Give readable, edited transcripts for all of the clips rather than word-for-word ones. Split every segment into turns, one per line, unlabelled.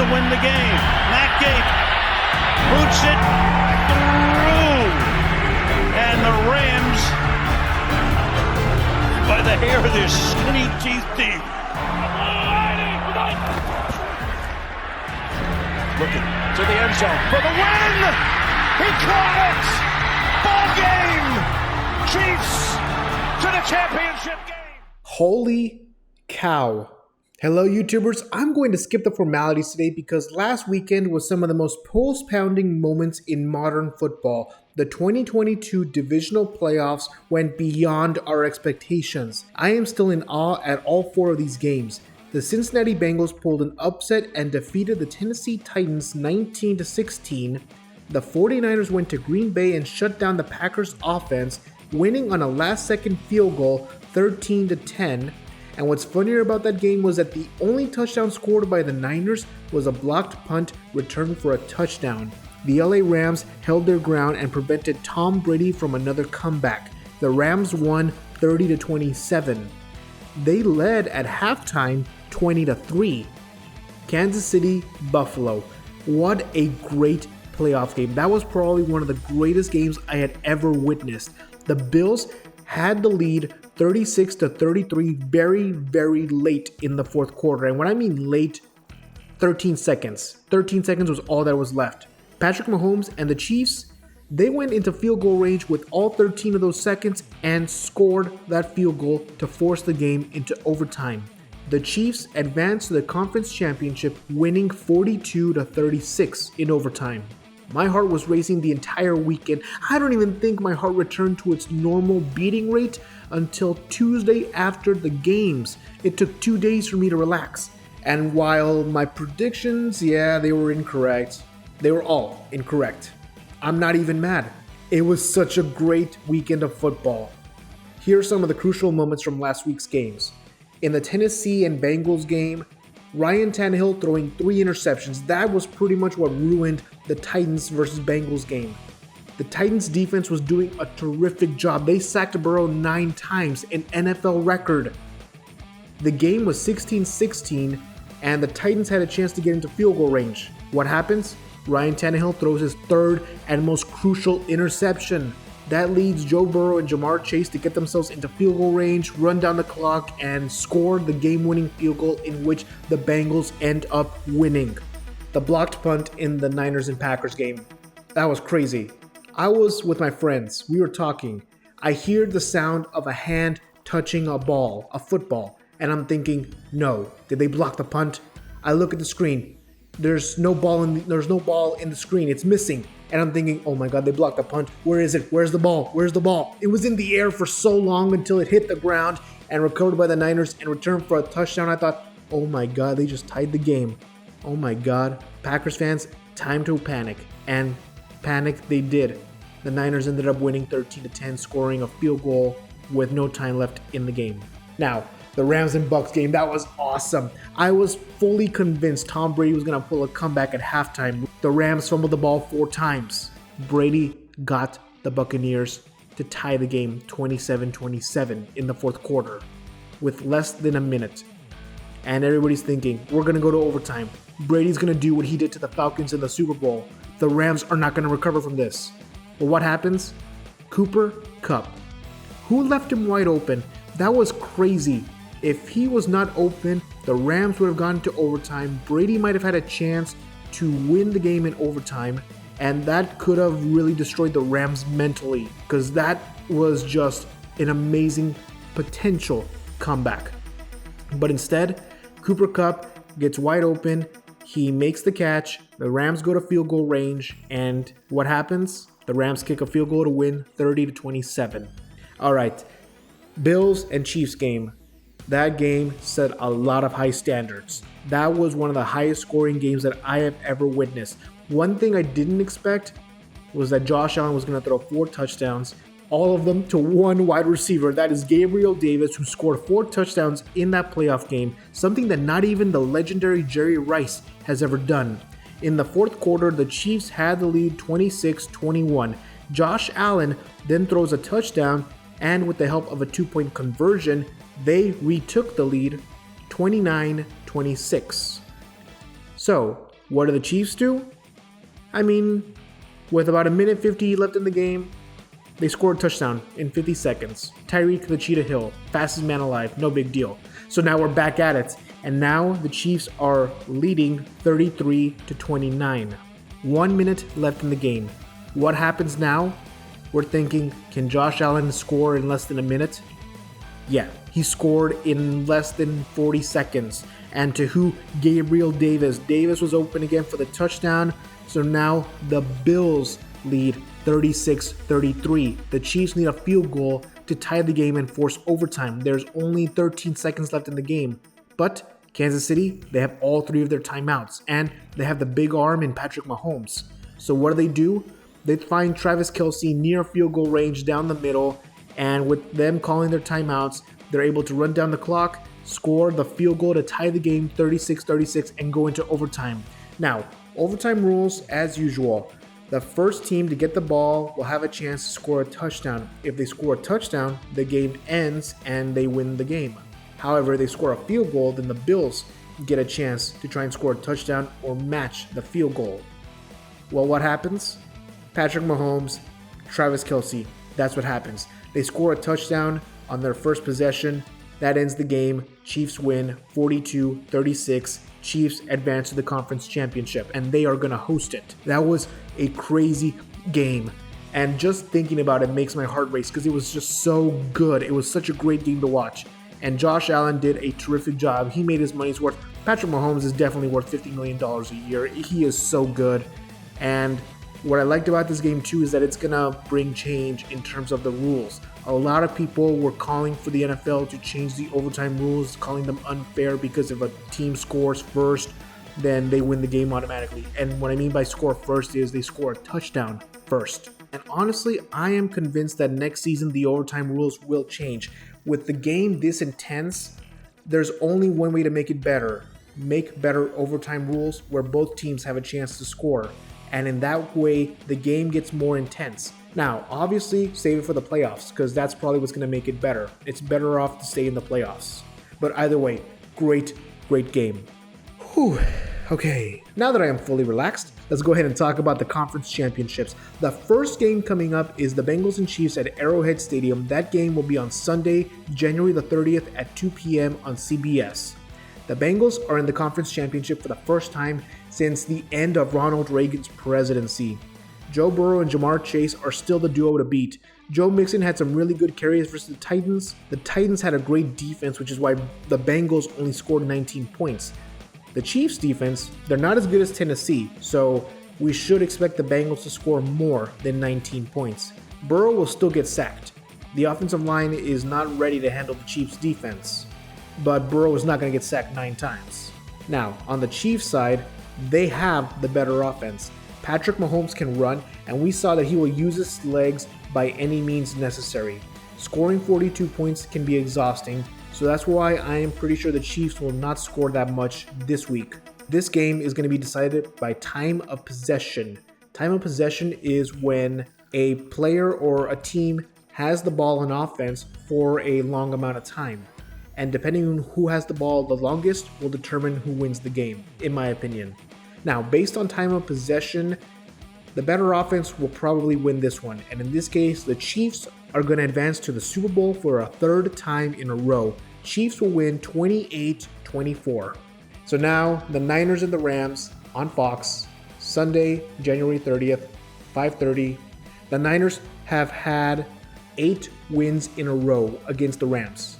to win the game. Matt Gate boots it through. And the Rams, by the hair of their skinny teeth. Looking to the end zone for the win. He caught it. Ball game. Chiefs to the championship game.
Holy cow. Hello YouTubers, I'm going to skip the formalities today because last weekend was some of the most pulse-pounding moments in modern football. The 2022 Divisional Playoffs went beyond our expectations. I am still in awe at all four of these games. The Cincinnati Bengals pulled an upset and defeated the Tennessee Titans 19-16. The 49ers went to Green Bay and shut down the Packers offense, winning on a last-second field goal 13-10. And what's funnier about that game was that the only touchdown scored by the Niners was a blocked punt returned for a touchdown. The LA Rams held their ground and prevented Tom Brady from another comeback. The Rams won 30-27. They led at halftime 20-3. Kansas City, Buffalo. What a great playoff game. That was probably one of the greatest games I had ever witnessed. The Bills had the lead 36-33 very, very late in the fourth quarter. And when I mean late, 13 seconds. 13 seconds was all that was left. Patrick Mahomes and the Chiefs, they went into field goal range with all 13 of those seconds and scored that field goal to force the game into overtime. The Chiefs advanced to the conference championship, winning 42-36 in overtime. My heart was racing the entire weekend. I don't even think my heart returned to its normal beating rate until Tuesday after the games. It took 2 days for me to relax. And while my predictions, they were incorrect. They were all incorrect. I'm not even mad. It was such a great weekend of football. Here are some of the crucial moments from last week's games. In the Tennessee and Bengals game, Ryan Tannehill throwing 3 interceptions. That was pretty much what ruined the Titans versus Bengals game. The Titans defense was doing a terrific job. They sacked Burrow 9 times, an NFL record. The game was 16-16 and the Titans had a chance to get into field goal range. What happens? Ryan Tannehill throws his third and most crucial interception. That leads Joe Burrow and Jamar Chase to get themselves into field goal range, run down the clock, and score the game-winning field goal in which the Bengals end up winning. The blocked punt in the Niners and Packers game. That was crazy. I was with my friends. We were talking. I hear the sound of a hand touching a ball, a football, and I'm thinking, no, did they block the punt? I look at the screen. There's no ball in the screen. It's missing. And I'm thinking, oh my God, they blocked the punt. Where is it? Where's the ball? Where's the ball? It was in the air for so long until it hit the ground and recovered by the Niners and returned for a touchdown. I thought, oh my God, they just tied the game. Oh my God. Packers fans, time to panic. And panic they did. The Niners ended up winning 13-10, scoring a field goal with no time left in the game. Now, the Rams and Bucs game, that was awesome. I was fully convinced Tom Brady was going to pull a comeback at halftime. The Rams fumbled the ball 4 times. Brady got the Buccaneers to tie the game 27-27 in the fourth quarter with less than a minute. And everybody's thinking, we're going to go to overtime. Brady's going to do what he did to the Falcons in the Super Bowl. The Rams are not going to recover from this. But what happens? Cooper Kupp. Who left him wide open? That was crazy. If he was not open, the Rams would have gone to overtime. Brady might have had a chance to win the game in overtime, and that could have really destroyed the Rams mentally because that was just an amazing potential comeback. But instead, Cooper Kupp gets wide open. He makes the catch. The Rams go to field goal range, and what happens? The Rams kick a field goal to win 30-27. All right, Bills and Chiefs game. That game set a lot of high standards. That was one of the highest scoring games that I have ever witnessed. One thing I didn't expect was that Josh Allen was going to throw 4 touchdowns, all of them to one wide receiver. That is Gabriel Davis, who scored 4 touchdowns in that playoff game, something that not even the legendary Jerry Rice has ever done. In the fourth quarter, the Chiefs had the lead 26-21. Josh Allen then throws a touchdown, and with the help of a 2-point conversion, they retook the lead 29-26. So, What do the Chiefs do? I mean, with about a minute 50 left in the game, they scored a touchdown in 50 seconds. Tyreek the Cheetah Hill, fastest man alive, no big deal. So now we're back at it, and now the Chiefs are leading 33-29. 1 minute left in the game. What happens now? We're thinking, can Josh Allen score in less than a minute? Yeah, he scored in less than 40 seconds. And to who? Gabriel Davis. Davis was open again for the touchdown. So now the Bills lead 36-33. The Chiefs need a field goal to tie the game and force overtime. There's only 13 seconds left in the game. But Kansas City, they have all 3 of their timeouts. And they have the big arm in Patrick Mahomes. So what do? They find Travis Kelce near field goal range down the middle. And with them calling their timeouts, they're able to run down the clock, score the field goal to tie the game 36-36 and go into overtime. Now, overtime rules as usual. The first team to get the ball will have a chance to score a touchdown. If they score a touchdown, the game ends and they win the game. However, if they score a field goal, then the Bills get a chance to try and score a touchdown or match the field goal. Well, what happens? Patrick Mahomes, Travis Kelce. That's what happens. They score a touchdown on their first possession. That ends the game. Chiefs win 42-36. Chiefs advance to the conference championship, and they are going to host it. That was a crazy game. And just thinking about it makes my heart race because it was just so good. It was such a great game to watch. And Josh Allen did a terrific job. He made his money's worth. Patrick Mahomes is definitely worth $50 million a year. He is so good. And what I liked about this game too is that it's going to bring change in terms of the rules. A lot of people were calling for the NFL to change the overtime rules, calling them unfair because if a team scores first, then they win the game automatically. And what I mean by score first is they score a touchdown first. And honestly, I am convinced that next season the overtime rules will change. With the game this intense, there's only one way to make it better. Make better overtime rules where both teams have a chance to score. And in that way, the game gets more intense. Now, obviously, save it for the playoffs, because that's probably what's going to make it better. It's better off to stay in the playoffs. But either way, great game. Whew. Okay, now that I am fully relaxed, let's go ahead and talk about the conference championships. The first game coming up is the Bengals and Chiefs at Arrowhead Stadium. That game will be on Sunday, January the 30th at 2 p.m. on CBS. The Bengals are in the conference championship for the first time since the end of Ronald Reagan's presidency. Joe Burrow and Jamar Chase are still the duo to beat. Joe Mixon had some really good carries versus the Titans. The Titans had a great defense, which is why the Bengals only scored 19 points. The Chiefs' defense, they're not as good as Tennessee, so we should expect the Bengals to score more than 19 points. Burrow will still get sacked. The offensive line is not ready to handle the Chiefs' defense, but Burrow is not going to get sacked 9 times. Now, on the Chiefs' side, they have the better offense. Patrick Mahomes can run, and we saw that he will use his legs by any means necessary. Scoring 42 points can be exhausting, so that's why I am pretty sure the Chiefs will not score that much this week. This game is going to be decided by time of possession. Time of possession is when a player or a team has the ball on offense for a long amount of time. And depending on who has the ball the longest will determine who wins the game, in my opinion. Now, based on time of possession, the better offense will probably win this one. And in this case, the Chiefs are going to advance to the Super Bowl for a 3rd time in a row. Chiefs will win 28-24. So now, the Niners and the Rams on Fox, Sunday, January 30th, 5:30. The Niners have had 8 wins in a row against the Rams.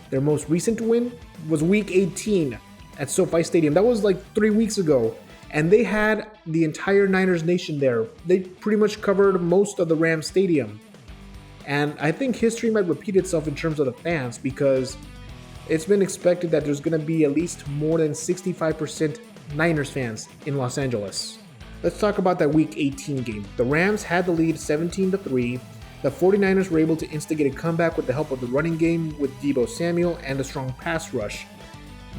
Their most recent win was Week 18 at SoFi Stadium. That was like 3 weeks ago. And they had the entire Niners Nation there. They pretty much covered most of the Rams Stadium. And I think history might repeat itself in terms of the fans because it's been expected that there's going to be at least more than 65% Niners fans in Los Angeles. Let's talk about that Week 18 game. The Rams had the lead 17-3. The 49ers were able to instigate a comeback with the help of the running game with Deebo Samuel and a strong pass rush.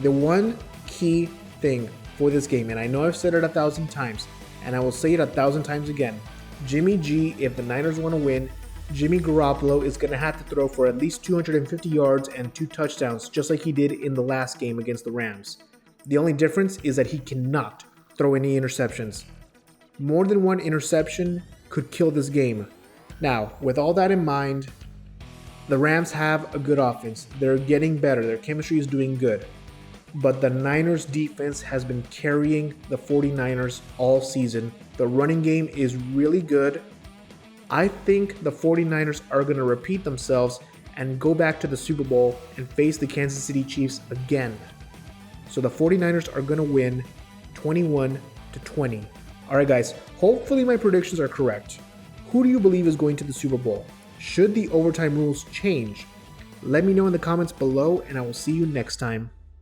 The one key thing for this game, and I know I've said it 1,000 times, and I will say it 1,000 times again. Jimmy G, if the Niners want to win, Jimmy Garoppolo is going to have to throw for at least 250 yards and 2 touchdowns, just like he did in the last game against the Rams. The only difference is that he cannot throw any interceptions. More than one interception could kill this game. Now, with all that in mind, the Rams have a good offense. They're getting better. Their chemistry is doing good. But the Niners defense has been carrying the 49ers all season. The running game is really good. I think the 49ers are going to repeat themselves and go back to the Super Bowl and face the Kansas City Chiefs again. So the 49ers are going to win 21-20. All right, guys, hopefully my predictions are correct. Who do you believe is going to the Super Bowl? Should the overtime rules change? Let me know in the comments below, and I will see you next time.